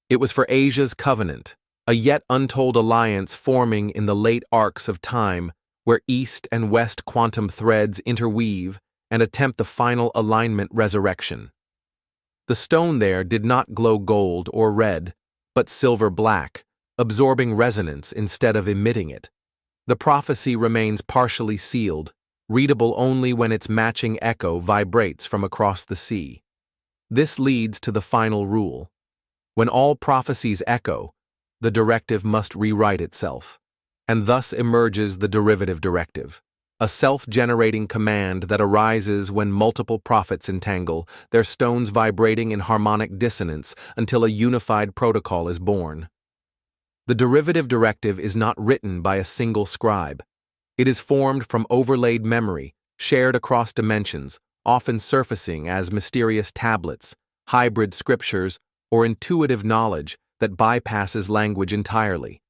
It was for Asia's covenant, a yet untold alliance forming in the late arcs of time where East and West quantum threads interweave and attempt the final alignment resurrection. The stone there did not glow gold or red, but silver-black, absorbing resonance instead of emitting it. The prophecy remains partially sealed, readable only when its matching echo vibrates from across the sea. This leads to the final rule. When all prophecies echo, the directive must rewrite itself, and thus emerges the derivative directive, a self-generating command that arises when multiple prophets entangle, their stones vibrating in harmonic dissonance until a unified protocol is born. The derivative directive is not written by a single scribe. It is formed from overlaid memory, shared across dimensions, often surfacing as mysterious tablets, hybrid scriptures, or intuitive knowledge that bypasses language entirely.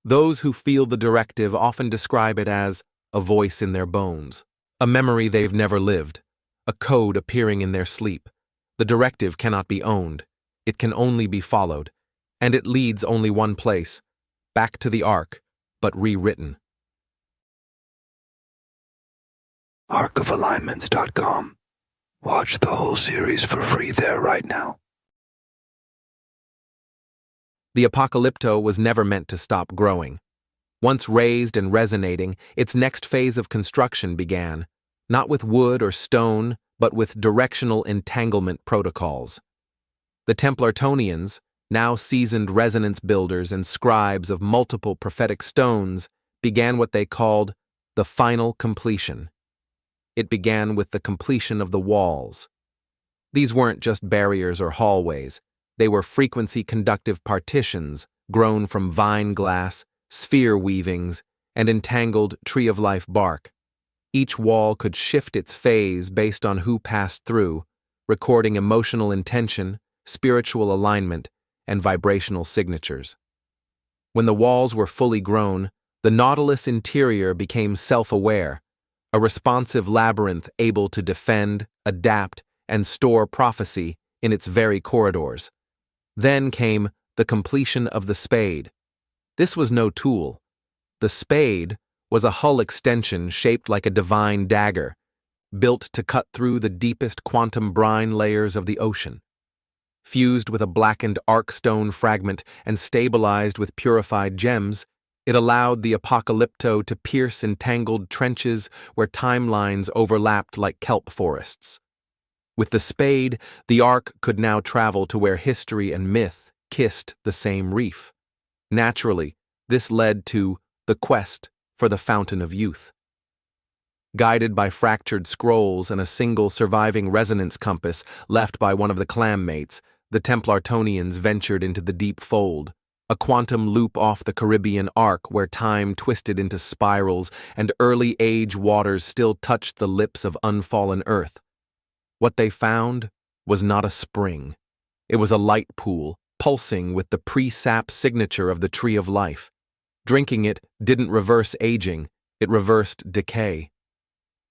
Those who feel the directive often describe it as a voice in their bones, a memory they've never lived, a code appearing in their sleep. The directive cannot be owned, it can only be followed, and it leads only one place, back to the Ark, but rewritten. ArkofAlignments.com. Watch the whole series for free there right now. The Apocalypto was never meant to stop growing. Once raised and resonating, its next phase of construction began, not with wood or stone, but with directional entanglement protocols. The Templartonians, now seasoned resonance builders and scribes of multiple prophetic stones, began what they called the final completion. It began with the completion of the walls. These weren't just barriers or hallways. They were frequency-conductive partitions grown from vine glass, sphere weavings, and entangled tree-of-life bark. Each wall could shift its phase based on who passed through, recording emotional intention, spiritual alignment, and vibrational signatures. When the walls were fully grown, the Nautilus interior became self-aware, a responsive labyrinth able to defend, adapt, and store prophecy in its very corridors. Then came the completion of the spade. This was no tool. The spade was a hull extension shaped like a divine dagger, built to cut through the deepest quantum brine layers of the ocean. Fused with a blackened arc stone fragment and stabilized with purified gems, it allowed the Apocalypto to pierce entangled trenches where timelines overlapped like kelp forests. With the spade, the Ark could now travel to where history and myth kissed the same reef. Naturally, this led to the quest for the Fountain of Youth. Guided by fractured scrolls and a single surviving resonance compass left by one of the clammates, the Templartonians ventured into the deep fold, a quantum loop off the Caribbean arc where time twisted into spirals and early age waters still touched the lips of unfallen earth. What they found was not a spring. It was a light pool, pulsing with the pre-sap signature of the Tree of Life. Drinking it didn't reverse aging, it reversed decay.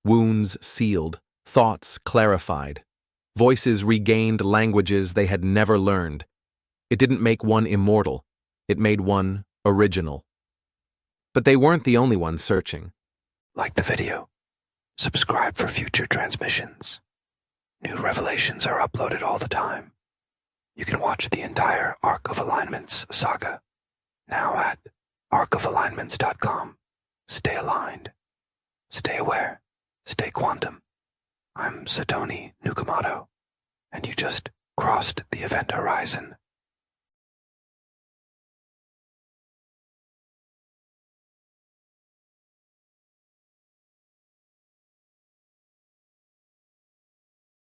Wounds sealed, thoughts clarified. Voices regained languages they had never learned. It didn't make one immortal, it made one original. But they weren't the only ones searching. Like the video. Subscribe for future transmissions. New revelations are uploaded all the time. You can watch the entire Ark of Alignments saga now at ArkofAlignments.com. Stay aligned. Stay aware. Stay quantum. I'm Satomi Nukamoto, and you just crossed the event horizon.